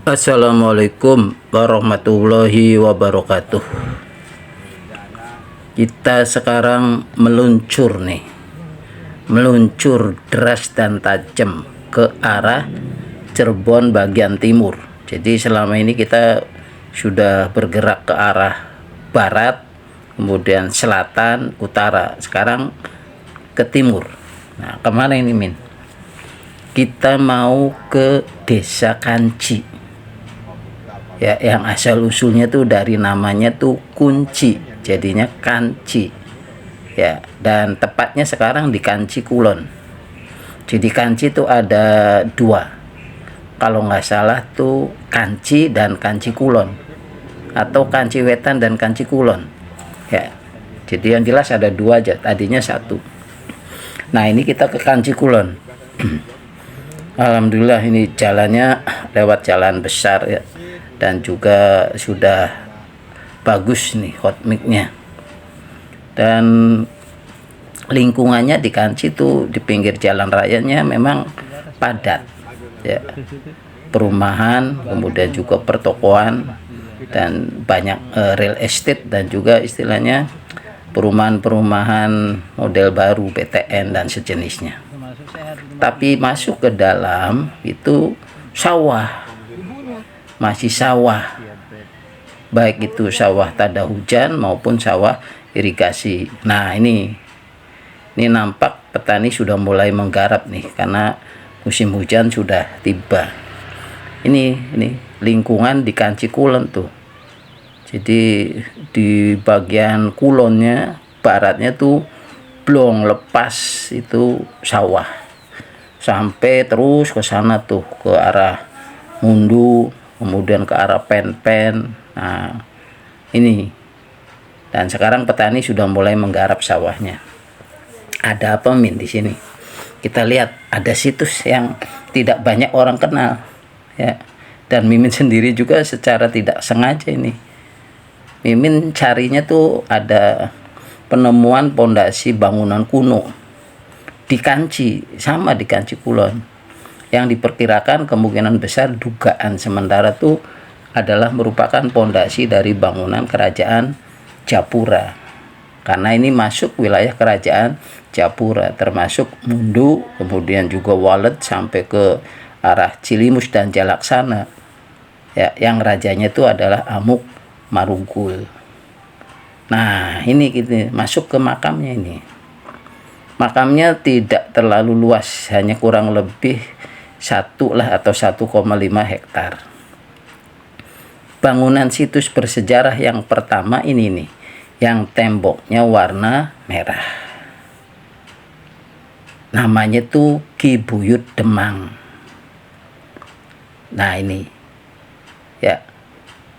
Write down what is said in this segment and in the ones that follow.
Assalamualaikum warahmatullahi wabarakatuh. Kita sekarang meluncur deras dan tajam ke arah Cirebon bagian timur. Jadi selama ini kita sudah bergerak ke arah barat, kemudian selatan, utara. Sekarang ke timur. Nah, kemana ini, Min? Kita mau ke Desa Kanci. Ya, yang asal usulnya tuh dari namanya tuh kunci, jadinya Kanci. Ya, dan tepatnya sekarang di Kanci Kulon. Jadi Kanci tuh ada dua, kalau nggak salah tuh Kanci dan Kanci Kulon, atau Kanci Wetan dan Kanci Kulon. Ya, jadi yang jelas ada dua aja, tadinya satu. Nah, ini kita ke Kanci Kulon. Alhamdulillah ini jalannya lewat jalan besar ya, dan juga sudah bagus nih hot mic-nya, dan lingkungannya di Kanci tuh di pinggir jalan rayanya memang padat ya, perumahan, kemudian juga pertokoan, dan banyak real estate, dan juga istilahnya perumahan-perumahan model baru, PTN dan sejenisnya. Tapi masuk ke dalam itu sawah, masih sawah, baik itu sawah tada hujan maupun sawah irigasi. Nah, ini nampak petani sudah mulai menggarap nih, karena musim hujan sudah tiba. Ini lingkungan di Kanci Kulon tuh. Jadi di bagian kulonnya, baratnya tuh blong lepas itu sawah, sampai terus ke sana tuh ke arah Mundu, kemudian ke arah Pen-Pen. Nah, ini, dan sekarang petani sudah mulai menggarap sawahnya. Ada apa, Min, di sini? Kita lihat ada situs yang tidak banyak orang kenal ya, dan Mimin sendiri juga secara tidak sengaja ini Mimin carinya tuh ada penemuan pondasi bangunan kuno di Kanci, sama di Kanci Kulon, yang diperkirakan kemungkinan besar, dugaan sementara tuh adalah merupakan pondasi dari bangunan kerajaan Japura, karena ini masuk wilayah kerajaan Japura, termasuk Mundu, kemudian juga Walet sampai ke arah Cilimus dan Jalaksana ya, yang rajanya itu adalah Amuk Marugul. Nah, ini kita masuk ke makamnya. Ini makamnya tidak terlalu luas, hanya kurang lebih 1,5 hektar. Bangunan situs bersejarah yang pertama ini nih, yang temboknya warna merah, namanya tuh Ki Buyut Demang. Nah, ini ya,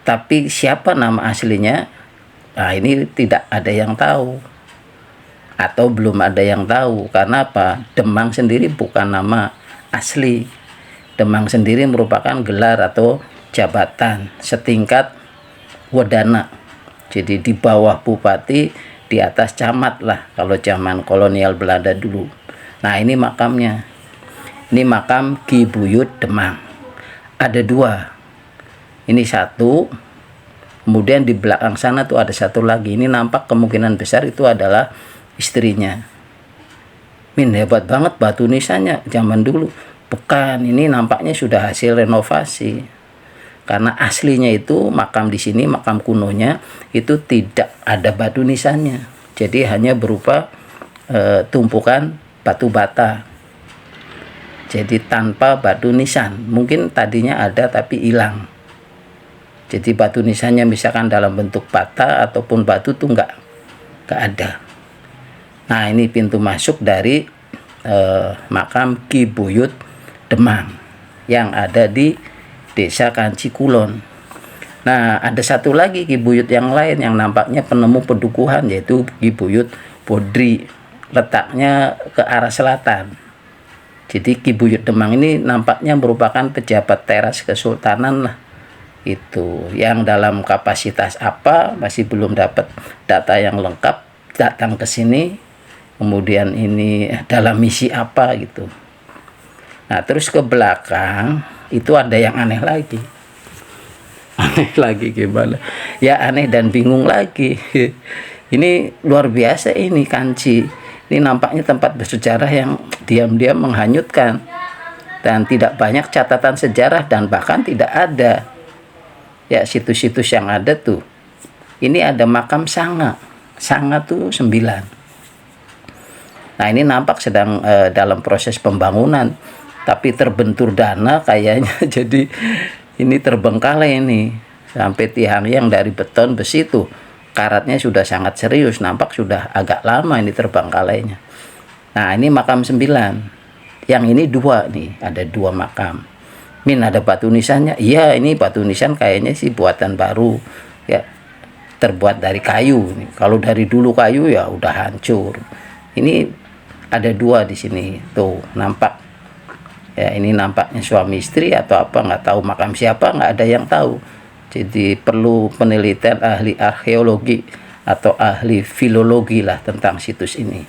tapi siapa nama aslinya? Nah, ini tidak ada yang tahu, atau belum ada yang tahu. Karena apa? Demang sendiri bukan nama asli. Demang sendiri merupakan gelar atau jabatan setingkat wedana. Jadi di bawah bupati, di atas camat lah kalau zaman kolonial Belanda dulu. Nah, ini makamnya. Ini makam Ki Buyut Demang. Ada dua. Ini satu, kemudian di belakang sana tuh ada satu lagi. Ini nampak kemungkinan besar itu adalah istrinya. Min, hebat banget batu nisannya zaman dulu. Bukan, ini nampaknya sudah hasil renovasi. Karena aslinya itu makam di sini, makam kunonya itu tidak ada batu nisannya. Jadi hanya berupa tumpukan batu bata. Jadi tanpa batu nisan. Mungkin tadinya ada tapi hilang. Jadi batu nisannya misalkan dalam bentuk bata ataupun batu tuh nggak ada. Nah, ini pintu masuk dari makam Ki Buyut Demang yang ada di Desa Kanci Kulon. Nah, ada satu lagi Ki Buyut yang lain yang nampaknya penemu pedukuhan, yaitu Ki Buyut Bodri, letaknya ke arah selatan. Jadi Ki Buyut Demang ini nampaknya merupakan pejabat teras kesultanan lah, itu yang dalam kapasitas apa masih belum dapat data yang lengkap, datang ke sini, kemudian ini dalam misi apa gitu. Nah, terus ke belakang itu ada yang aneh lagi. lagi gimana ya, aneh dan bingung lagi. Ini luar biasa ini Kanci. Ini nampaknya tempat bersejarah yang diam-diam menghanyutkan dan tidak banyak catatan sejarah, dan bahkan tidak ada ya situs-situs yang ada tuh. Ini ada makam Sanga. Sanga tuh 9. Nah ini nampak sedang dalam proses pembangunan, tapi terbentur dana kayaknya. Jadi ini terbengkalai ini sampai tiang yang dari beton besi itu karatnya sudah sangat serius, nampak sudah agak lama ini terbengkalainya. Nah ini makam 9, yang ini 2 nih, ada 2 makam. Min, ada batu nisannya? Iya, ini batu nisan kayaknya sih buatan baru ya, terbuat dari kayu. Kalau dari dulu kayu ya udah hancur. Ini ada 2 di sini tuh, nampak ya. Ini nampaknya suami istri atau apa, nggak tahu makam siapa, nggak ada yang tahu. Jadi perlu penelitian ahli arkeologi atau ahli filologi lah tentang situs ini.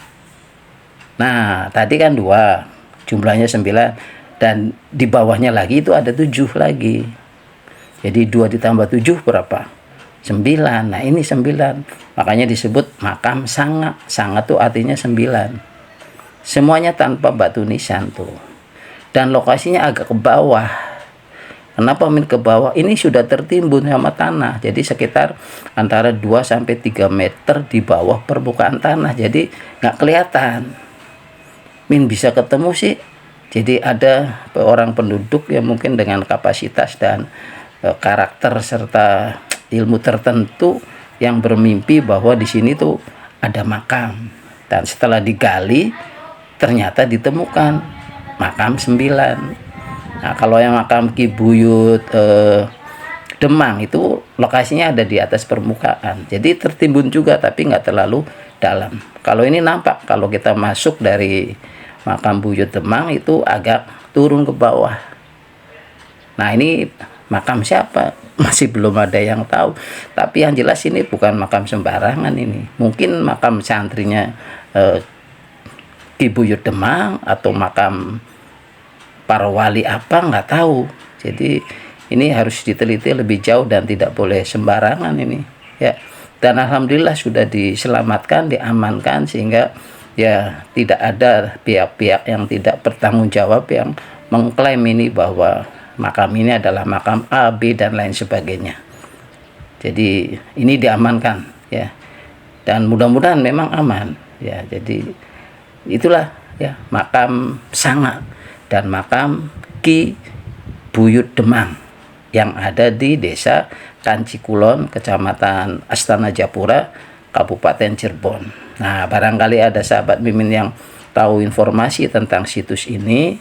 Nah tadi kan 2, jumlahnya 9, dan di bawahnya lagi itu ada 7 lagi. Jadi 2 ditambah 7 berapa? 9. Nah ini 9, makanya disebut makam Sanga. Sanga tuh artinya 9. Semuanya tanpa batu nisan tuh, dan lokasinya agak ke bawah. Kenapa Min ke bawah? Ini sudah tertimbun sama tanah, jadi sekitar antara 2-3 meter di bawah permukaan tanah, jadi nggak kelihatan. Min bisa ketemu sih. Jadi ada orang penduduk yang mungkin dengan kapasitas dan karakter serta ilmu tertentu yang bermimpi bahwa di sini tuh ada makam, dan setelah digali ternyata ditemukan makam 9. Nah kalau yang makam Ki Buyut Demang itu lokasinya ada di atas permukaan, jadi tertimbun juga tapi nggak terlalu dalam. Kalau ini nampak, kalau kita masuk dari makam Buyut Demang itu agak turun ke bawah. Nah ini makam siapa? Masih belum ada yang tahu. Tapi yang jelas ini bukan makam sembarangan ini. Mungkin makam santrinya Ki Buyut Demang atau makam para wali apa, nggak tahu. Jadi ini harus diteliti lebih jauh dan tidak boleh sembarangan ini ya. Dan alhamdulillah sudah diselamatkan, diamankan, sehingga ya tidak ada pihak-pihak yang tidak bertanggung jawab yang mengklaim ini bahwa makam ini adalah makam A, B dan lain sebagainya. Jadi ini diamankan ya, dan mudah-mudahan memang aman ya. Jadi itulah ya makam Sanga dan makam Ki Buyut Demang yang ada di Desa Kanci Kulon, Kecamatan Astana Japura, Kabupaten Cirebon. Nah, barangkali ada sahabat Mimin yang tahu informasi tentang situs ini,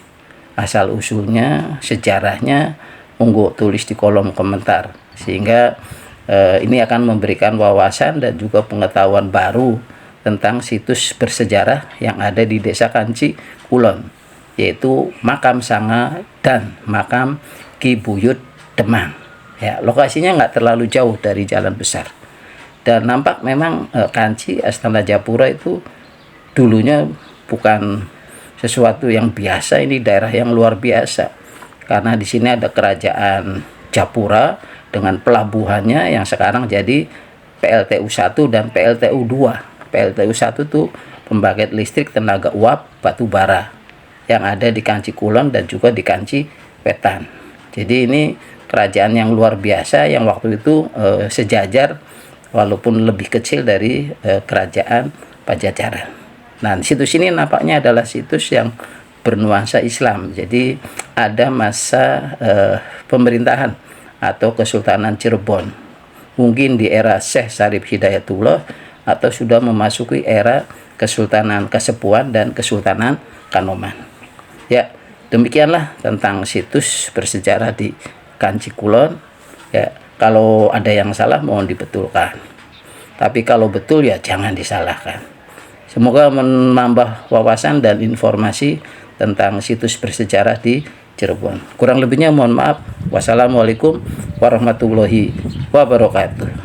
asal usulnya, sejarahnya, monggo tulis di kolom komentar, sehingga ini akan memberikan wawasan dan juga pengetahuan baru tentang situs bersejarah yang ada di Desa Kanci Kulon, yaitu makam Sanga dan makam Ki Buyut Demang ya. Lokasinya nggak terlalu jauh dari jalan besar, dan nampak memang Kanci Astana Japura itu dulunya bukan sesuatu yang biasa. Ini daerah yang luar biasa karena di sini ada kerajaan Japura dengan pelabuhannya yang sekarang jadi PLTU 1 dan PLTU 2. PLTU 1 itu pembangkit listrik tenaga uap batu bara yang ada di Kanci Kulon dan juga di Kanci Wetan. Jadi ini kerajaan yang luar biasa yang waktu itu sejajar walaupun lebih kecil dari kerajaan Pajajaran. Nah, situs ini nampaknya adalah situs yang bernuansa Islam. Jadi ada masa pemerintahan atau Kesultanan Cirebon, mungkin di era Syekh Syarif Hidayatullah atau sudah memasuki era Kesultanan Kasepuhan dan Kesultanan Kanoman. Ya, demikianlah tentang situs bersejarah di Kanci Kulon. Ya, kalau ada yang salah mohon dibetulkan. Tapi kalau betul ya jangan disalahkan. Semoga menambah wawasan dan informasi tentang situs bersejarah di Cirebon. Kurang lebihnya mohon maaf. Wassalamualaikum warahmatullahi wabarakatuh.